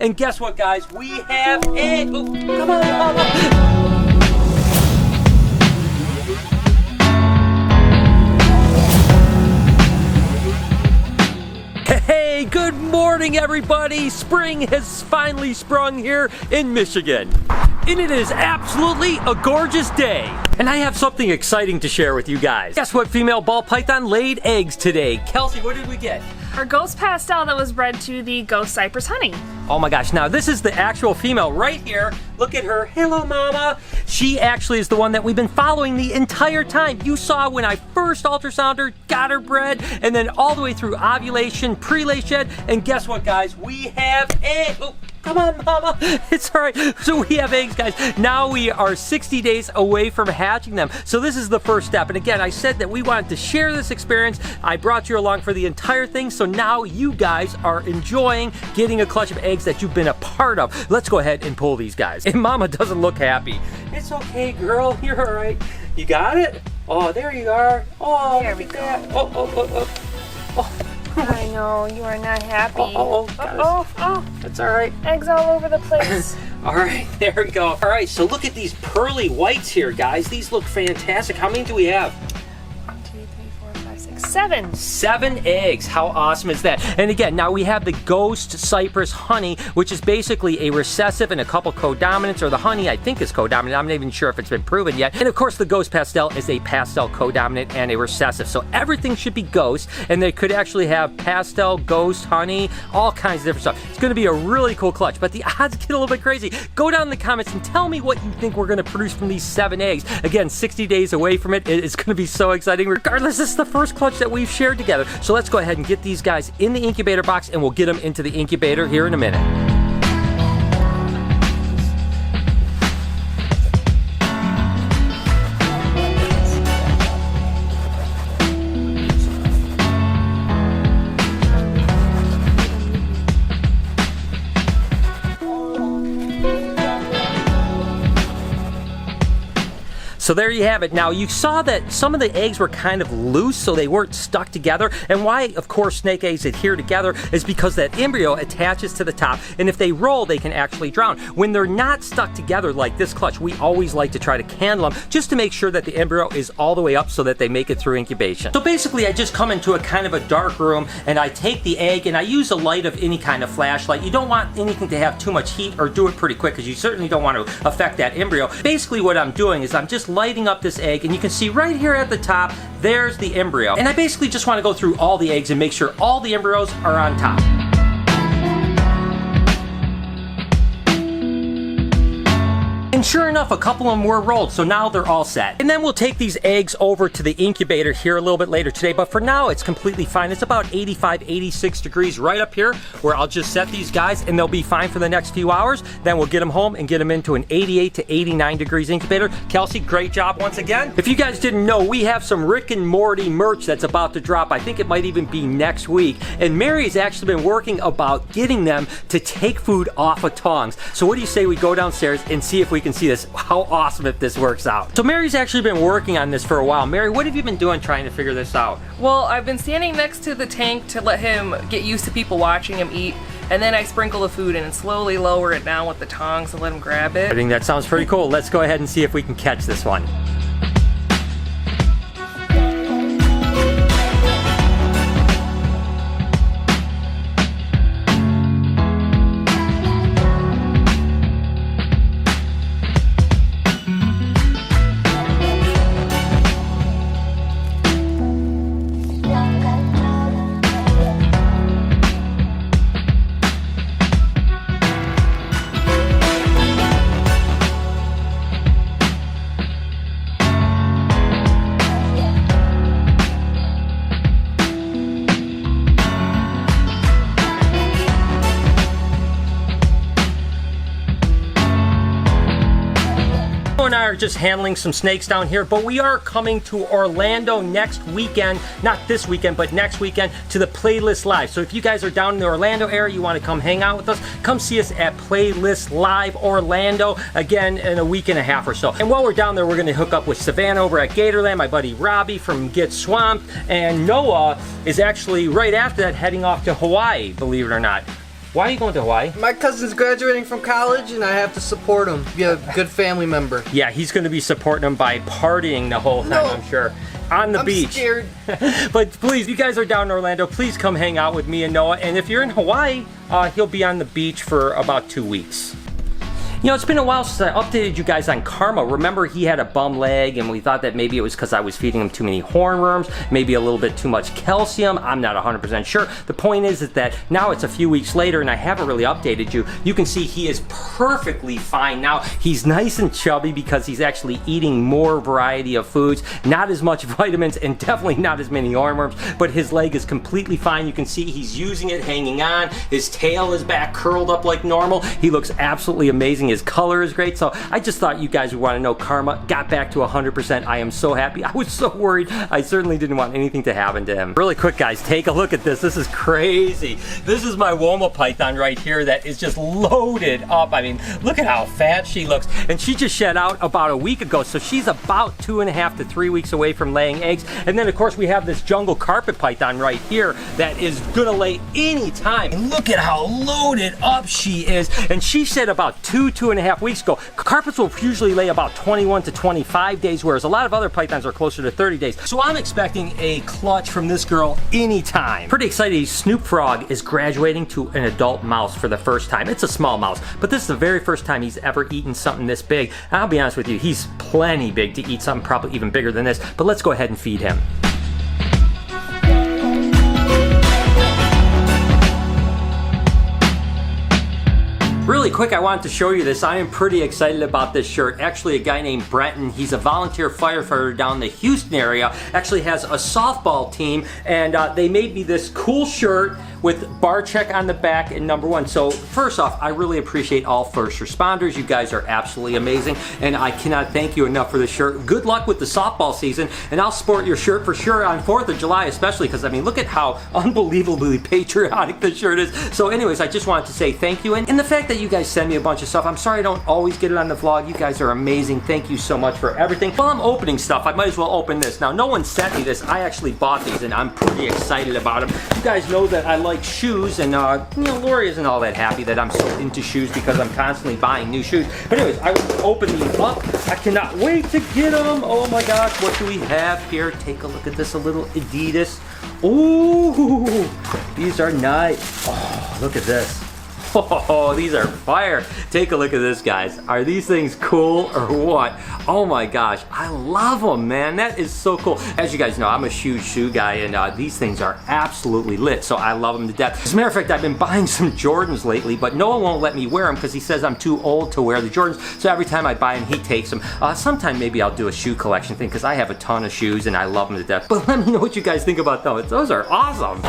And guess what, guys? We have a... Oh, come on, Mama. Hey, good morning, everybody. Spring has finally sprung here in Michigan. And it is absolutely a gorgeous day. And I have something exciting to share with you guys. Guess what female ball python laid eggs today? Kelsey, what did we get? Our ghost pastel that was bred to the ghost cypress honey. Oh my gosh, now this is the actual female right here. Look at her. Hello, mama. She actually is the one that we've been following the entire time. You saw when I first ultrasounded her, got her bred, and then all the way through ovulation, pre-lay shed, and guess what, guys? We have a... Oh, come on, mama. It's all right. So we have eggs, guys. Now we are 60 days away from hatching them. So this is the first step. And again, I said that we wanted to share this experience. I brought you along for the entire thing. So now you guys are enjoying getting a clutch of eggs that you've been a part of. Let's go ahead and pull these guys. And mama doesn't look happy. It's okay, girl. You're all right. You got it? Oh, there you are. Oh, there we go. Oh. I know, you are not happy. Oh. That's all right. Eggs all over the place. All right, there we go. All right, so look at these pearly whites here, guys. These look fantastic. How many do we have? 7. 7 eggs. How awesome is that? And again, now we have the ghost cypress honey, which is basically a recessive and a couple codominants, or the honey I think is codominant. I'm not even sure if it's been proven yet. And of course, the ghost pastel is a pastel codominant and a recessive. So everything should be ghost, and they could actually have pastel, ghost, honey, all kinds of different stuff. It's going to be a really cool clutch, but the odds get a little bit crazy. Go down in the comments and tell me what you think we're going to produce from these 7 eggs. Again, 60 days away from it. It's going to be so exciting. Regardless, this is the first clutch that we've shared together. So let's go ahead and get these guys in the incubator box, and we'll get them into the incubator here in a minute. So there you have it. Now you saw that some of the eggs were kind of loose, so they weren't stuck together. And why, of course, snake eggs adhere together is because that embryo attaches to the top, and if they roll, they can actually drown. When they're not stuck together like this clutch, we always like to try to candle them just to make sure that the embryo is all the way up so that they make it through incubation. So basically, I just come into a kind of a dark room, and I take the egg, and I use a light of any kind of flashlight. You don't want anything to have too much heat, or do it pretty quick, because you certainly don't want to affect that embryo. Basically, what I'm doing is I'm just lighting up this egg, and you can see right here at the top, there's the embryo. And I basically just want to go through all the eggs and make sure all the embryos are on top. And sure enough, a couple of them were rolled, so now they're all set. And then we'll take these eggs over to the incubator here a little bit later today, but for now, it's completely fine. It's about 85, 86 degrees right up here, where I'll just set these guys, and they'll be fine for the next few hours. Then we'll get them home and get them into an 88 to 89 degrees incubator. Kelsey, great job once again. If you guys didn't know, we have some Rick and Morty merch that's about to drop. I think it might even be next week. And Mary's actually been working about getting them to take food off of tongs. So what do you say we go downstairs and see if we can see this? How awesome if this works out. So Mary's actually been working on this for a while. Mary, what have you been doing trying to figure this out? Well, I've been standing next to the tank to let him get used to people watching him eat, and then I sprinkle the food in and slowly lower it down with the tongs and let him grab it. I think that sounds pretty cool. Let's go ahead and see if we can catch this one. And I are just handling some snakes down here, but we are coming to Orlando next weekend, not this weekend, but next weekend, to the Playlist Live. So if you guys are down in the Orlando area, you want to come hang out with us, come see us at Playlist Live Orlando, again, in a week and a half or so. And while we're down there, we're going to hook up with Savannah over at Gatorland, my buddy Robbie from Get Swamped, and Noah is actually right after that heading off to Hawaii, believe it or not. Why are you going to Hawaii? My cousin's graduating from college and I have to support him. Be a good family member. Yeah, he's going to be supporting him by partying the whole time, No. I'm sure. On the beach. I'm scared. But please, you guys are down in Orlando, please come hang out with me and Noah. And if you're in Hawaii, he'll be on the beach for about 2 weeks. You know, it's been a while since I updated you guys on Karma. Remember, he had a bum leg, and we thought that maybe it was because I was feeding him too many hornworms, maybe a little bit too much calcium. I'm not 100% sure. The point is that now it's a few weeks later, and I haven't really updated you. You can see he is perfectly fine now. He's nice and chubby because he's actually eating more variety of foods, not as much vitamins, and definitely not as many hornworms, but his leg is completely fine. You can see he's using it, hanging on. His tail is back curled up like normal. He looks absolutely amazing. His color is great. So I just thought you guys would want to know Karma got back to 100%. I am so happy. I was so worried. I certainly didn't want anything to happen to him. Really quick, guys, take a look at this. This is crazy. This is my Woma Python right here that is just loaded up. I mean, look at how fat she looks. And she just shed out about a week ago. So she's about 2.5 to 3 weeks away from laying eggs. And then, of course, we have this jungle carpet python right here that is gonna lay any time. And look at how loaded up she is. And she shed about 2.5 weeks ago. Carpets will usually lay about 21 to 25 days, whereas a lot of other pythons are closer to 30 days. So I'm expecting a clutch from this girl anytime. Pretty excited. Snoop Frog is graduating to an adult mouse for the first time. It's a small mouse, but this is the very first time he's ever eaten something this big. And I'll be honest with you, he's plenty big to eat something probably even bigger than this, but let's go ahead and feed him. Really quick, I wanted to show you this. I am pretty excited about this shirt. Actually, a guy named Brenton, he's a volunteer firefighter down in the Houston area, actually has a softball team, and they made me this cool shirt with Barczyk on the back and #1. So first off, I really appreciate all first responders. You guys are absolutely amazing, and I cannot thank you enough for this shirt. Good luck with the softball season, and I'll sport your shirt for sure on 4th of July especially, because I mean, look at how unbelievably patriotic this shirt is. So anyways, I just wanted to say thank you, and the fact that you guys send me a bunch of stuff. I'm sorry I don't always get it on the vlog. You guys are amazing. Thank you so much for everything. While I'm opening stuff, I might as well open this. Now, no one sent me this. I actually bought these, and I'm pretty excited about them. You guys know that I like shoes, and you know, Lori isn't all that happy that I'm so into shoes because I'm constantly buying new shoes. But anyways, I will open these up. I cannot wait to get them. Oh my gosh, what do we have here? Take a look at this, a little Adidas. Ooh, these are nice. Oh, look at this. Oh, these are fire. Take a look at this, guys. Are these things cool or what? Oh my gosh, I love them, man. That is so cool. As you guys know, I'm a huge shoe guy, and these things are absolutely lit, so I love them to death. As a matter of fact, I've been buying some Jordans lately, but Noah won't let me wear them because he says I'm too old to wear the Jordans, so every time I buy them, he takes them. Sometime maybe I'll do a shoe collection thing because I have a ton of shoes and I love them to death. But let me know what you guys think about those. Those are awesome.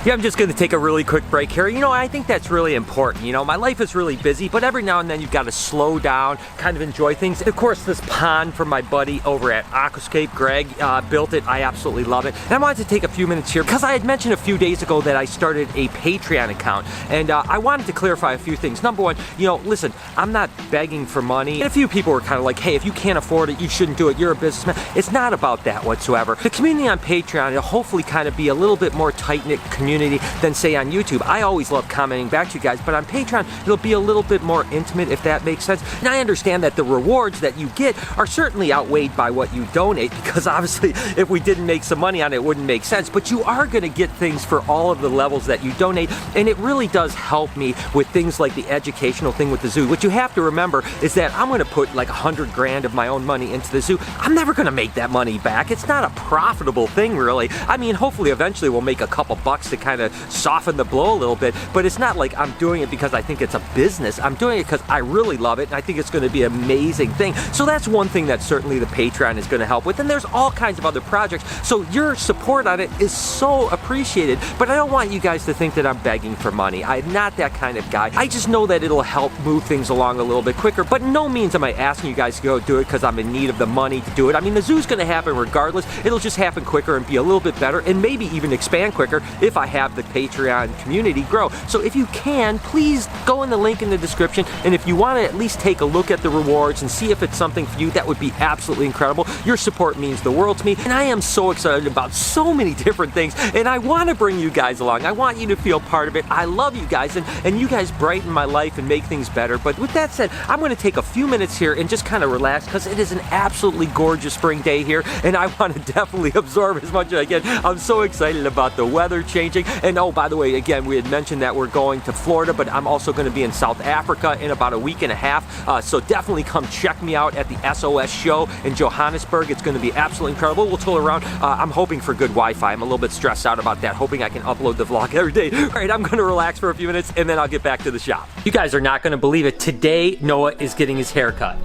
Yeah, I'm just gonna take a really quick break here. You know, I think that's really important. You know, my life is really busy, but every now and then you've got to slow down, kind of enjoy things. And of course, this pond from my buddy over at Aquascape, Greg, built it. I absolutely love it. And I wanted to take a few minutes here because I had mentioned a few days ago that I started a Patreon account. And I wanted to clarify a few things. #1, you know, listen, I'm not begging for money. And a few people were kind of like, hey, if you can't afford it, you shouldn't do it. You're a businessman. It's not about that whatsoever. The community on Patreon will hopefully kind of be a little bit more tight-knit community than say on YouTube. I always love commenting back to you guys, but on Patreon it'll be a little bit more intimate, if that makes sense. And I understand that the rewards that you get are certainly outweighed by what you donate, because obviously if we didn't make some money on it, it wouldn't make sense, but you are going to get things for all of the levels that you donate, and it really does help me with things like the educational thing with the zoo. What you have to remember is that I'm going to put like 100 grand of my own money into the zoo. I'm never going to make that money back. It's not a profitable thing, really. I mean, hopefully eventually we'll make a couple bucks to kind of soften the blow a little bit, but it's not like I'm doing it because I think it's a business. I'm doing it because I really love it, and I think it's going to be an amazing thing. So that's one thing that certainly the Patreon is going to help with, and there's all kinds of other projects, so your support on it is so appreciated. But I don't want you guys to think that I'm begging for money. I'm not that kind of guy. I just know that it'll help move things along a little bit quicker, but in no means am I asking you guys to go do it because I'm in need of the money to do it. I mean, the zoo's going to happen regardless. It'll just happen quicker and be a little bit better, and maybe even expand quicker if I have the Patreon community grow. So if you can, please go in the link in the description, and if you want to at least take a look at the rewards and see if it's something for you, that would be absolutely incredible. Your support means the world to me, and I am so excited about so many different things, and I want to bring you guys along. I want you to feel part of it. I love you guys, and you guys brighten my life and make things better. But with that said, I'm going to take a few minutes here and just kind of relax, because it is an absolutely gorgeous spring day here, and I want to definitely absorb as much as I can. I'm so excited about the weather changing. And oh, by the way, again, we had mentioned that we're going to Florida, but I'm also going to be in South Africa in about a week and a half. So definitely come check me out at the SOS show in Johannesburg. It's going to be absolutely incredible. We'll tool around. I'm hoping for good Wi-Fi. I'm a little bit stressed out about that, hoping I can upload the vlog every day. All right, I'm going to relax for a few minutes, and then I'll get back to the shop. You guys are not going to believe it. Today, Noah is getting his hair cut.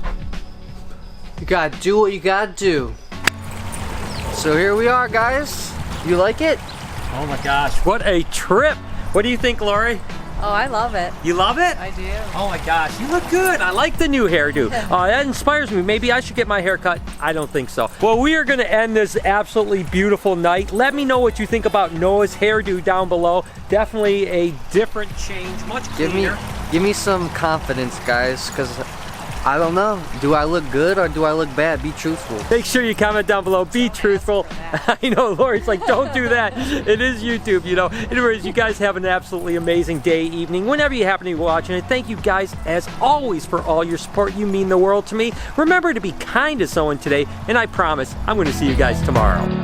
You gotta do what you gotta do. So here we are, guys. You like it? Oh my gosh, what a trip. What do you think, Lori? Oh, I love it. You love it? I do. Oh my gosh, you look good. I like the new hairdo. That inspires me. Maybe I should get my hair cut. I don't think so. Well, we are gonna end this absolutely beautiful night. Let me know what you think about Noah's hairdo down below. Definitely a different change, much cleaner. Give me some confidence, guys, because I don't know. Do I look good or do I look bad? Be truthful. Make sure you comment down below. Be truthful. I know Lori's like, don't do that. It is YouTube, you know. Anyways, you guys have an absolutely amazing day, evening, whenever you happen to be watching it. Thank you guys, as always, for all your support. You mean the world to me. Remember to be kind to someone today, and I promise I'm going to see you guys tomorrow.